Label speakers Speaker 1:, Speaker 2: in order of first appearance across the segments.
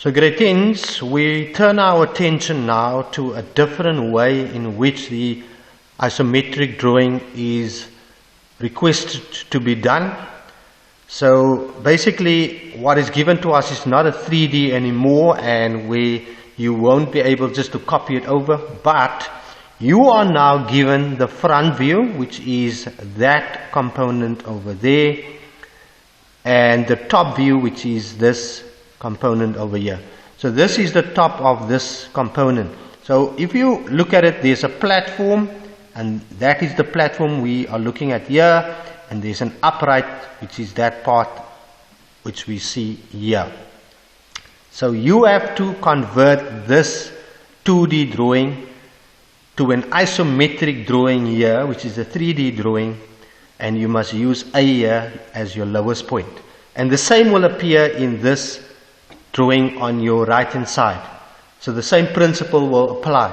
Speaker 1: So great things, we turn our attention now to a different way in which the isometric drawing is requested to be done. So basically what is given to us is not a 3D anymore, and where you won't be able just to copy it over, but you are now given the front view, which is that component over there, and the top view, which is this component over here. So this is the top of this component. So if you look at it, there's a platform, and that is the platform we are looking at here, and there's an upright, which is that part which we see here. So you have to convert this 2D drawing to an isometric drawing here, which is a 3D drawing, and you must use A here as your lowest point. And the same will appear in this drawing on your right hand side. So the same principle will apply.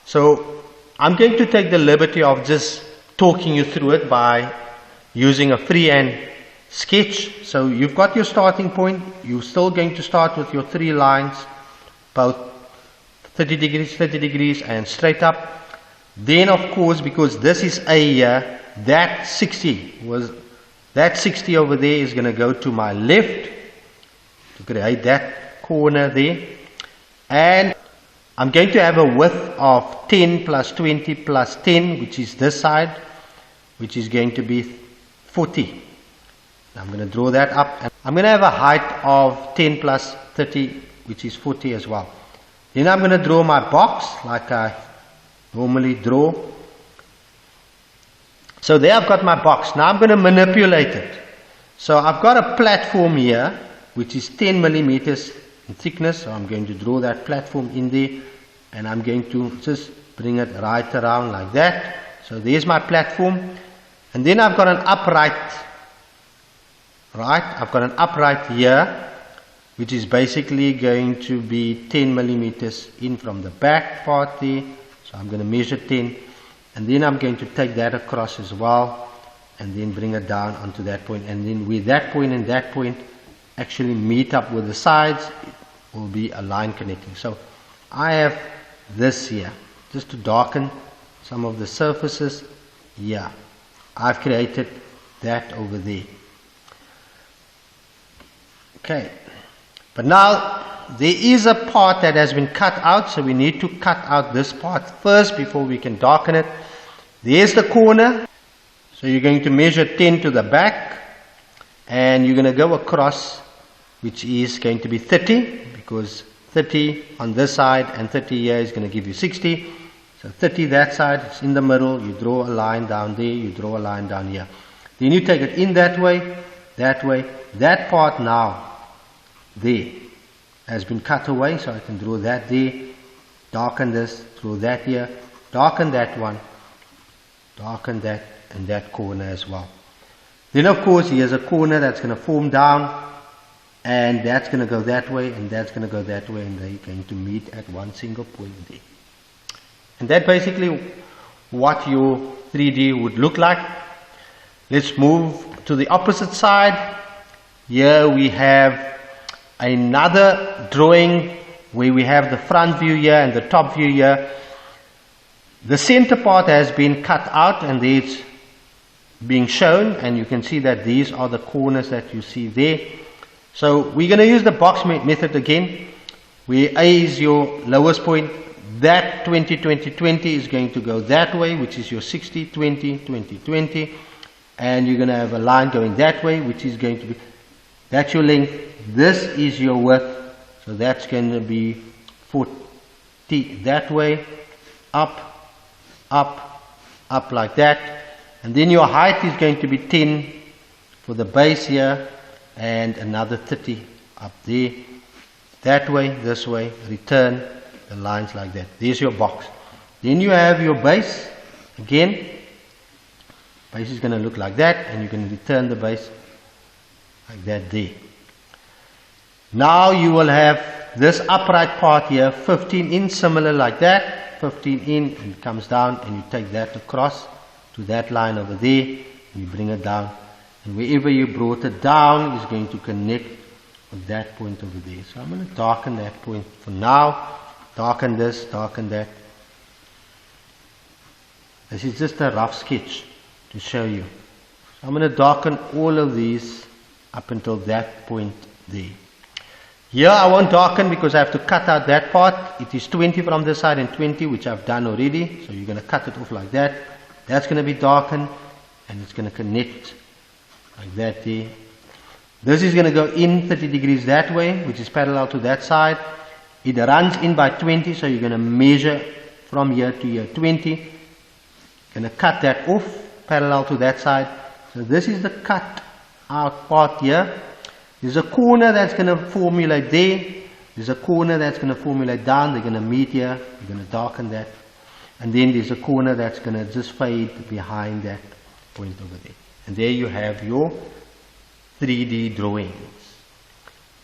Speaker 1: So I'm going to take the liberty of just talking you through it by using a freehand sketch. So you've got your starting point. You're still going to start with your 3 lines, about 30 degrees and straight up. Then of course, because this is A here, that 60 over there is going to go to my left to create that corner there. And I'm going to have a width of 10 plus 20 plus 10, which is this side, which is going to be 40. I'm going to draw that up, and I'm going to have a height of 10 plus 30, which is 40 as well. Then I'm going to draw my box like I normally draw. So there I've got my box. Now I'm going to manipulate it. So I've got a platform here, which is 10 millimeters in thickness. So I'm going to draw that platform in there, and I'm going to just bring it right around like that. So there's my platform. And then I've got an upright, I've got an upright here, which is basically going to be 10 millimeters in from the back part there. So I'm going to measure 10, and then I'm going to take that across as well, and then bring it down onto that point. And then where that point and that point actually meet up with the sides, it will be a line connecting. So I have this here, just to darken some of the surfaces. Yeah, I've created that over there. Okay, but now there is a part that has been cut out, so we need to cut out this part first before we can darken it. There's the corner. So you're going to measure 10 to the back, and you're going to go across, which is going to be 30, because 30 on this side and 30 here is going to give you 60. So 30 that side, it's in the middle. You draw a line down there, you draw a line down here. Then you take it in that way, that way. That part now there has been cut away, so I can draw that there, darken this, draw that here, darken that one, darken that, and that corner as well. Then of course here's a corner that's going to form down, and that's going to go that way, and that's going to go that way, and they're going to meet at one single point there. And that's basically what your 3D would look like. Let's move to the opposite side. Here we have another drawing where we have the front view here and the top view here. The center part has been cut out, and it's being shown, and you can see that these are the corners that you see there. So we're going to use the box method again, where A is your lowest point. That 20 20 20 is going to go that way, which is your 60 20 20 20, and you're going to have a line going that way, which is going to be, that's your length. This is your width, so that's going to be 40 that way, up, up, up like that. And then your height is going to be 10 for the base here, and another 30 up there, that way, this way, return the lines like that. There's your box. Then you have your base. Again, base is going to look like that, and you can return the base like that there. Now you will have this upright part here, 15 in, similar like that, 15 in, and it comes down, and you take that across to that line over there, and you bring it down, and wherever you brought it down is going to connect on that point over there. So I'm going to darken that point for now. Darken this, darken that. This is just a rough sketch to show you. So I'm going to darken all of these up until that point there. Here I won't darken because I have to cut out that part. It is 20 from this side and 20, which I've done already. So you're going to cut it off like that. That's going to be darkened, and it's going to connect like that there. This is going to go in 30 degrees that way, which is parallel to that side. It runs in by 20, so you're going to measure from here to here 20. Going to cut that off parallel to that side. So this is the cut out part here. There's a corner that's going to formulate there. There's a corner that's going to formulate down. They're going to meet here. You're going to darken that. And then there's a corner that's going to just fade behind that point over there. And there you have your 3D drawings.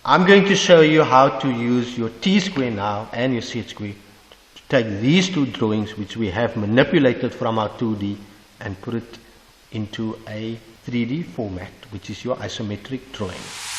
Speaker 1: I'm going to show you how to use your T-square now and your set-square to take these two drawings which we have manipulated from our 2D and put it into a 3D format, which is your isometric drawing.